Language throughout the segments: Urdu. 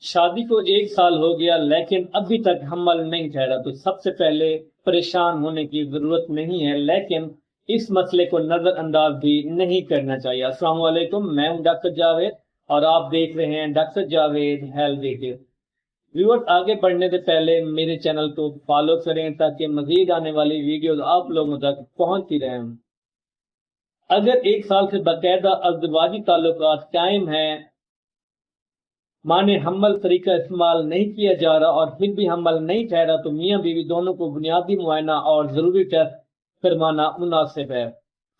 شادی کو 1 سال ہو گیا لیکن ابھی تک حمل نہیں ٹھہرا، تو سب سے پہلے پریشان ہونے کی ضرورت نہیں ہے، لیکن اس مسئلے کو نظر انداز بھی نہیں کرنا چاہیے۔ السلام علیکم، میں ہوں ڈاکٹر جاوید اور آپ دیکھ رہے ہیں doctor Javed health detail. Viewers, آگے بڑھنے سے پہلے میرے چینل کو فالو کریں تاکہ مزید آنے والی ویڈیوز آپ لوگوں تک پہنچتی رہیں۔ اگر 1 سال سے باقاعدہ ازدواجی تعلقات قائم ہیں، مانے حمل طریقہ استعمال نہیں کیا جا رہا اور پھر بھی حمل نہیں ٹھہرا، تو میاں بیوی دونوں کو بنیادی معائنہ اور ضروری ٹیسٹ کروانا مناسب ہے۔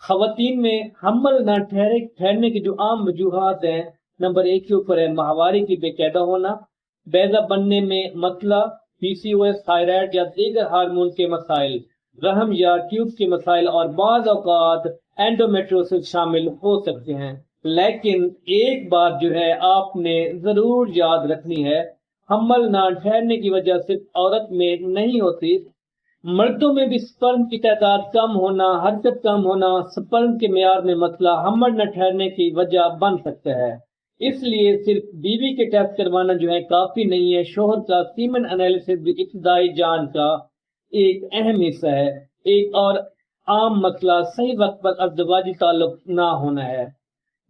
خواتین میں حمل نہ ٹھہرنے کی جو عام وجوہات ہیں، نمبر 1 کے اوپر ہے ماہواری کی بے قاعدہ ہونا، بیضہ بننے میں مسئلہ، پی سی او ایس، تھائرائیڈ یا دیگر ہارمون کے مسائل، رحم یا ٹیوب کے مسائل اور بعض اوقات اینڈومیٹریوسس شامل ہو سکتے ہیں۔ لیکن ایک بات جو ہے آپ نے ضرور یاد رکھنی ہے، حمل نہ ٹھہرنے کی وجہ صرف عورت میں نہیں ہوتی، مردوں میں بھی سپرم کی تعداد کم ہونا، حرکت کم ہونا، سپرم کے معیار میں مسئلہ حمل نہ ٹھہرنے کی وجہ بن سکتا ہے۔ اس لیے صرف بیوی کے ٹیسٹ کروانا جو ہے کافی نہیں ہے، شوہر کا سیمن انالیسس بھی ابتدائی جانچ کا ایک اہم حصہ ہے۔ ایک اور عام مسئلہ صحیح وقت پر ازدواجی تعلق نہ ہونا ہے۔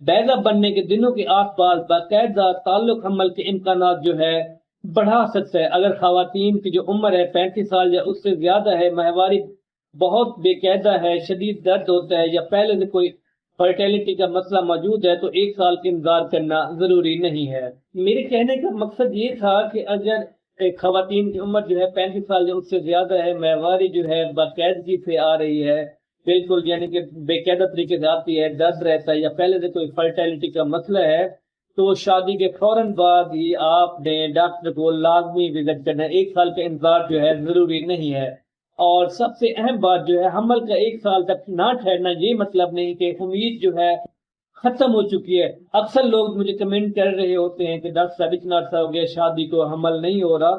بیضہ بننے کے دنوں کے آس پاس باقاعدہ تعلق حمل کے امکانات جو ہے بڑھا سکتا ہے۔ اگر خواتین کی جو عمر ہے 35 سال یا اس سے زیادہ ہے، ماہواری بہت بے قاعدہ ہے، شدید درد ہوتا ہے یا پہلے سے کوئی فرٹیلٹی کا مسئلہ موجود ہے، تو 1 سال کا انتظار کرنا ضروری نہیں ہے۔ میرے کہنے کا مقصد یہ تھا کہ اگر ایک خواتین کی عمر جو ہے 35 سال یا اس سے زیادہ ہے، ماہواری جو ہے باقاعدگی سے آ رہی ہے، بالکل یعنی کہ بے قاعدہ طریقے سے آتی ہے، درد رہتا ہے یا پہلے سے کوئی فرٹیلٹی کا مسئلہ ہے، تو شادی کے فوراً بعد ہی آپ نے ڈاکٹر کو لازمی وزٹ کرنا ہے۔ 1 سال کا انتظار جو ہے ضروری نہیں ہے۔ اور سب سے اہم بات جو ہے، حمل کا 1 سال تک نہ ٹھہرنا یہ مطلب نہیں کہ امید جو ہے ختم ہو چکی ہے۔ اکثر لوگ مجھے کمنٹ کر رہے ہوتے ہیں کہ ڈاکٹر صاحب اتنا عرصہ ہو گیا شادی کو، حمل نہیں ہو رہا،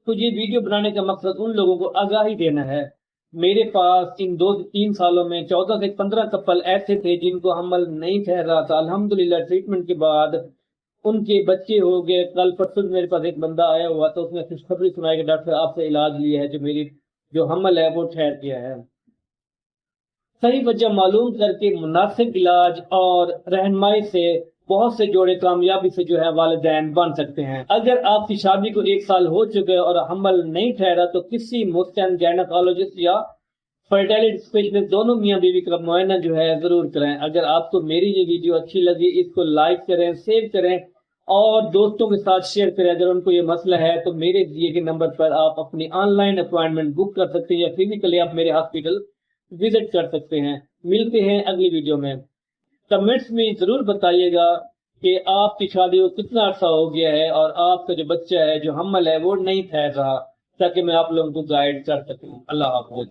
تو یہ ویڈیو بنانے کا مقصد ان لوگوں کو آگاہی دینا ہے۔ میرے پاس ان 2-3 سالوں میں 14 سے 15 کپل ایسے تھے جن کو حمل نہیں ٹھہر رہا تھا، الحمدللہ ٹریٹمنٹ کے بعد ان کے بچے ہو گئے۔ کل پرسوں میرے پاس ایک بندہ آیا ہوا تو اس نے خوشخبری سنائی کہ ڈاکٹر صاحب آپ سے علاج لیا ہے، میری جو حمل ہے وہ ٹھہر گیا ہے۔ صحیح وجہ معلوم کر کے مناسب علاج اور رہنمائی سے بہت سے جوڑے کامیابی سے جو ہے والدین بن سکتے ہیں۔ اگر آپ کی شادی کو 1 سال ہو چکے اور حمل نہیں ٹھہرا، تو کسی مستند گائنیکالوجسٹ یا فرٹیلٹی اسپیشلسٹ دونوں میاں بیوی کا معائنہ جو ہے ضرور کریں۔ اگر آپ کو میری یہ ویڈیو اچھی لگی، اس کو لائک کریں، شیئر کریں اور دوستوں کے ساتھ شیئر کریں۔ اگر ان کو یہ مسئلہ ہے تو میرے دیے گئے نمبر پر آپ اپنی آن لائن اپوائنٹمنٹ بک کر سکتے ہیں یا فزیکلی آپ میرے ہاسپٹل وزٹ کر سکتے ہیں۔ ملتے ہیں اگلی ویڈیو میں۔ کمنٹس میں ضرور بتائیے گا کہ آپ کی شادی کو کتنا عرصہ ہو گیا ہے اور آپ کا جو بچہ ہے جو حمل ہے وہ نہیں ٹھہر رہا، تاکہ میں آپ لوگوں کو گائیڈ کر سکوں۔ اللہ حافظ۔